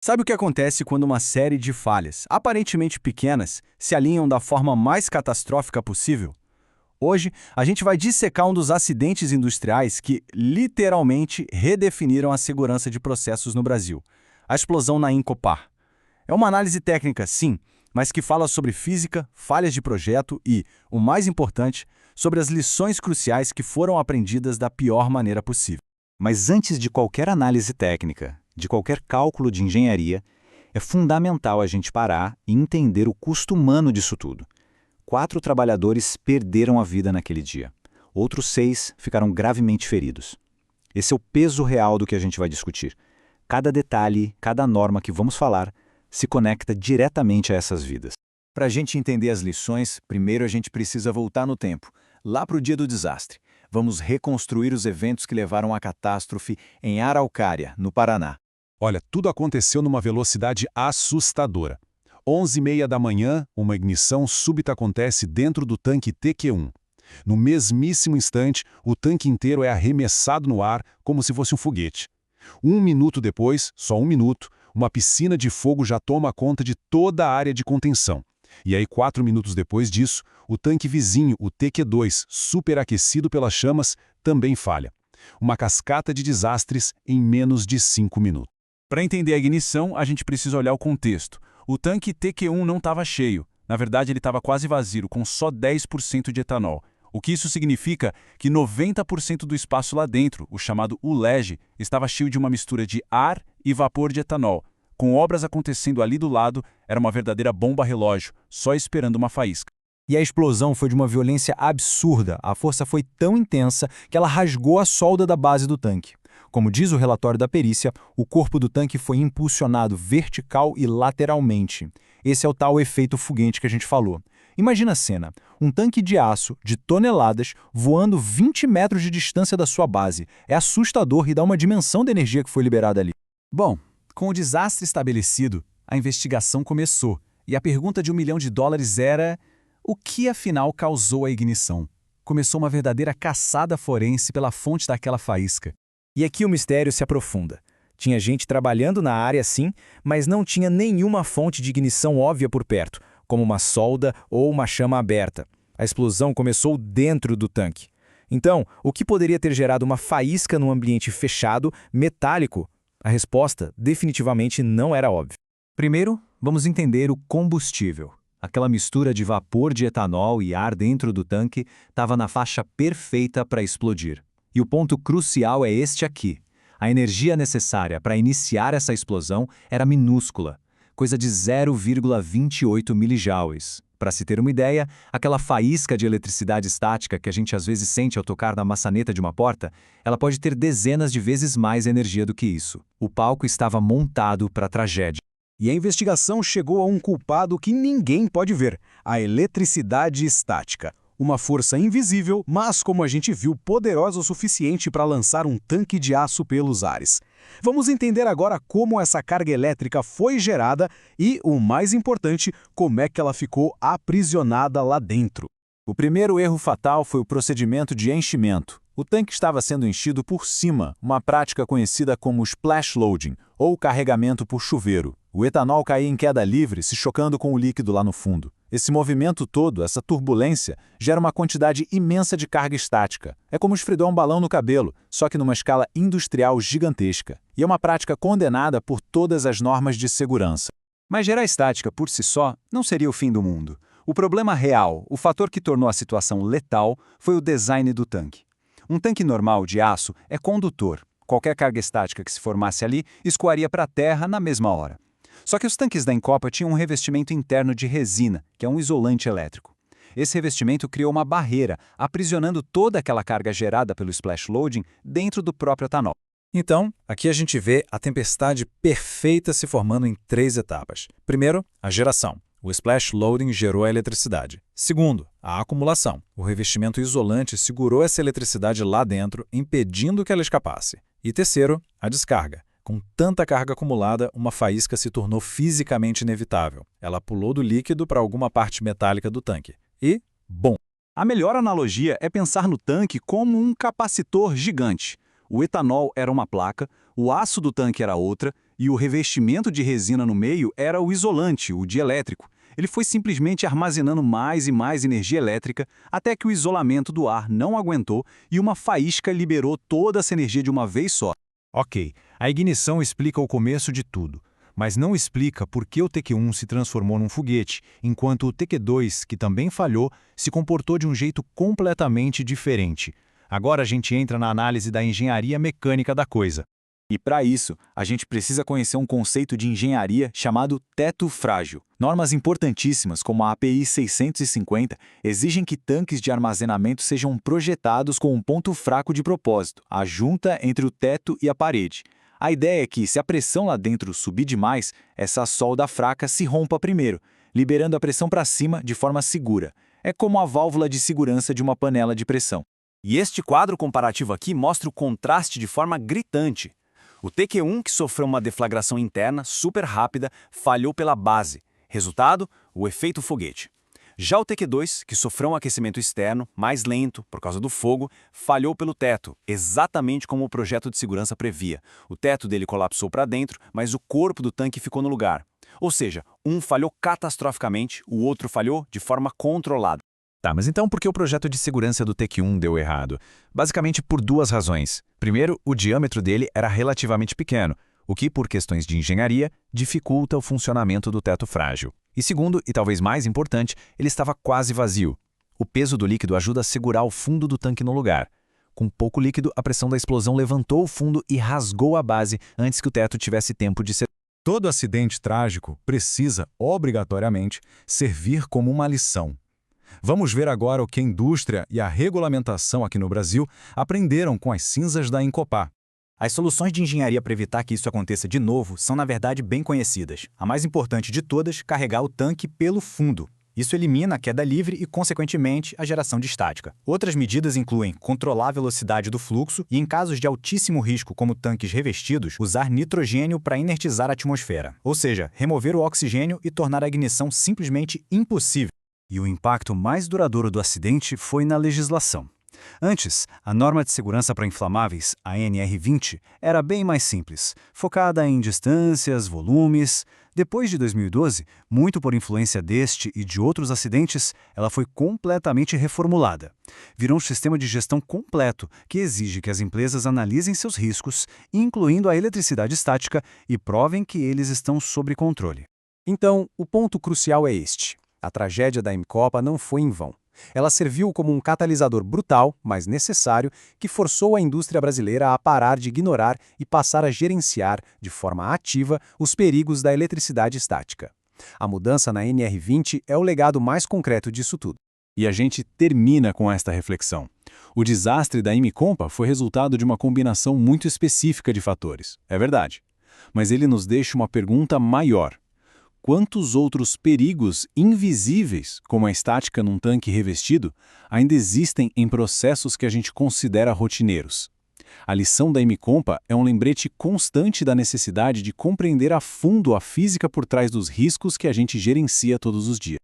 Sabe o que acontece quando uma série de falhas, aparentemente pequenas, se alinham da forma mais catastrófica possível? Hoje, a gente vai dissecar um dos acidentes industriais que, literalmente, redefiniram a segurança de processos no Brasil: a explosão na Incopar. É uma análise técnica, sim, mas que fala sobre física, falhas de projeto e, o mais importante, sobre as lições cruciais que foram aprendidas da pior maneira possível. Mas antes de qualquer análise técnica, de qualquer cálculo de engenharia, é fundamental a gente parar e entender o custo humano disso tudo. 4 trabalhadores perderam a vida naquele dia. Outros 6 ficaram gravemente feridos. Esse é o peso real do que a gente vai discutir. Cada detalhe, cada norma que vamos falar, se conecta diretamente a essas vidas. Para a gente entender as lições, primeiro a gente precisa voltar no tempo, lá para o dia do desastre. Vamos reconstruir os eventos que levaram à catástrofe em Araucária, no Paraná. Olha, tudo aconteceu numa velocidade assustadora. 11h30 da manhã, uma ignição súbita acontece dentro do tanque TQ1. No mesmíssimo instante, o tanque inteiro é arremessado no ar como se fosse um foguete. 1 minuto depois, só 1 minuto, uma piscina de fogo já toma conta de toda a área de contenção. E aí, 4 minutos depois disso, o tanque vizinho, o TQ2, superaquecido pelas chamas, também falha. Uma cascata de desastres em menos de 5 minutos. Para entender a ignição, a gente precisa olhar o contexto. O tanque TQ1 não estava cheio. Na verdade, ele estava quase vazio, com só 10% de etanol. O que isso significa? Que 90% do espaço lá dentro, o chamado ULEG, estava cheio de uma mistura de ar e vapor de etanol. Com obras acontecendo ali do lado, era uma verdadeira bomba relógio, só esperando uma faísca. E a explosão foi de uma violência absurda. A força foi tão intensa que ela rasgou a solda da base do tanque. Como diz o relatório da perícia, o corpo do tanque foi impulsionado vertical e lateralmente. Esse é o tal efeito foguete que a gente falou. Imagina a cena: um tanque de aço de toneladas voando 20 metros de distância da sua base. É assustador e dá uma dimensão da energia que foi liberada ali. Bom, com o desastre estabelecido, a investigação começou. E a pergunta de $1 milhão era: o que afinal causou a ignição? Começou uma verdadeira caçada forense pela fonte daquela faísca. E aqui o mistério se aprofunda. Tinha gente trabalhando na área, sim, mas não tinha nenhuma fonte de ignição óbvia por perto, como uma solda ou uma chama aberta. A explosão começou dentro do tanque. Então, o que poderia ter gerado uma faísca num ambiente fechado, metálico? A resposta definitivamente não era óbvia. Primeiro, vamos entender o combustível. Aquela mistura de vapor de etanol e ar dentro do tanque estava na faixa perfeita para explodir. E o ponto crucial é este aqui. A energia necessária para iniciar essa explosão era minúscula, coisa de 0,28 milijoules. Para se ter uma ideia, aquela faísca de eletricidade estática que a gente às vezes sente ao tocar na maçaneta de uma porta, ela pode ter dezenas de vezes mais energia do que isso. O palco estava montado para a tragédia. E a investigação chegou a um culpado que ninguém pode ver: a eletricidade estática. Uma força invisível, mas, como a gente viu, poderosa o suficiente para lançar um tanque de aço pelos ares. Vamos entender agora como essa carga elétrica foi gerada e, o mais importante, como é que ela ficou aprisionada lá dentro. O primeiro erro fatal foi o procedimento de enchimento. O tanque estava sendo enchido por cima, uma prática conhecida como splash loading, ou carregamento por chuveiro. O etanol caía em queda livre, se chocando com o líquido lá no fundo. Esse movimento todo, essa turbulência, gera uma quantidade imensa de carga estática. É como esfregar um balão no cabelo, só que numa escala industrial gigantesca. E é uma prática condenada por todas as normas de segurança. Mas gerar estática por si só não seria o fim do mundo. O problema real, o fator que tornou a situação letal, foi o design do tanque. Um tanque normal de aço é condutor. Qualquer carga estática que se formasse ali escoaria para a terra na mesma hora. Só que os tanques da Incopa tinham um revestimento interno de resina, que é um isolante elétrico. Esse revestimento criou uma barreira, aprisionando toda aquela carga gerada pelo splash loading dentro do próprio etanol. Então, aqui a gente vê a tempestade perfeita se formando em 3 etapas. Primeiro, a geração. O splash loading gerou a eletricidade. Segundo, a acumulação. O revestimento isolante segurou essa eletricidade lá dentro, impedindo que ela escapasse. E terceiro, a descarga. Com tanta carga acumulada, uma faísca se tornou fisicamente inevitável. Ela pulou do líquido para alguma parte metálica do tanque. E, bom! A melhor analogia é pensar no tanque como um capacitor gigante. O etanol era uma placa, o aço do tanque era outra, E o revestimento de resina no meio era o isolante, o dielétrico. Ele foi simplesmente armazenando mais e mais energia elétrica até que o isolamento do ar não aguentou e uma faísca liberou toda essa energia de uma vez só. Ok, a ignição explica o começo de tudo, mas não explica por que o TQ-1 se transformou num foguete, enquanto o TQ-2, que também falhou, se comportou de um jeito completamente diferente. Agora a gente entra na análise da engenharia mecânica da coisa. E para isso, a gente precisa conhecer um conceito de engenharia chamado teto frágil. Normas importantíssimas, como a API 650, exigem que tanques de armazenamento sejam projetados com um ponto fraco de propósito, a junta entre o teto e a parede. A ideia é que, se a pressão lá dentro subir demais, essa solda fraca se rompa primeiro, liberando a pressão para cima de forma segura. É como a válvula de segurança de uma panela de pressão. E este quadro comparativo aqui mostra o contraste de forma gritante. O TQ-1, que sofreu uma deflagração interna super rápida, falhou pela base. Resultado, o efeito foguete. Já o TQ-2, que sofreu um aquecimento externo, mais lento, por causa do fogo, falhou pelo teto, exatamente como o projeto de segurança previa. O teto dele colapsou para dentro, mas o corpo do tanque ficou no lugar. Ou seja, um falhou catastroficamente, o outro falhou de forma controlada. Tá, mas então por que o projeto de segurança do TQ-1 deu errado? Basicamente por duas razões. Primeiro, o diâmetro dele era relativamente pequeno, o que, por questões de engenharia, dificulta o funcionamento do teto frágil. E segundo, e talvez mais importante, ele estava quase vazio. O peso do líquido ajuda a segurar o fundo do tanque no lugar. Com pouco líquido, a pressão da explosão levantou o fundo e rasgou a base antes que o teto tivesse tempo de ser. Todo acidente trágico precisa, obrigatoriamente, servir como uma lição. Vamos ver agora o que a indústria e a regulamentação aqui no Brasil aprenderam com as cinzas da Incopá. As soluções de engenharia para evitar que isso aconteça de novo são, na verdade, bem conhecidas. A mais importante de todas, carregar o tanque pelo fundo. Isso elimina a queda livre e, consequentemente, a geração de estática. Outras medidas incluem controlar a velocidade do fluxo e, em casos de altíssimo risco, como tanques revestidos, usar nitrogênio para inertizar a atmosfera. Ou seja, remover o oxigênio e tornar a ignição simplesmente impossível. E o impacto mais duradouro do acidente foi na legislação. Antes, a norma de segurança para inflamáveis, a NR20, era bem mais simples, focada em distâncias, volumes. Depois de 2012, muito por influência deste e de outros acidentes, ela foi completamente reformulada. Virou um sistema de gestão completo que exige que as empresas analisem seus riscos, incluindo a eletricidade estática, e provem que eles estão sob controle. Então, o ponto crucial é este. A tragédia da Imcopa não foi em vão. Ela serviu como um catalisador brutal, mas necessário, que forçou a indústria brasileira a parar de ignorar e passar a gerenciar, de forma ativa, os perigos da eletricidade estática. A mudança na NR20 é o legado mais concreto disso tudo. E a gente termina com esta reflexão. O desastre da Imcopa foi resultado de uma combinação muito específica de fatores, é verdade. Mas ele nos deixa uma pergunta maior. Quantos outros perigos invisíveis, como a estática num tanque revestido, ainda existem em processos que a gente considera rotineiros? A lição da Imcopa é um lembrete constante da necessidade de compreender a fundo a física por trás dos riscos que a gente gerencia todos os dias.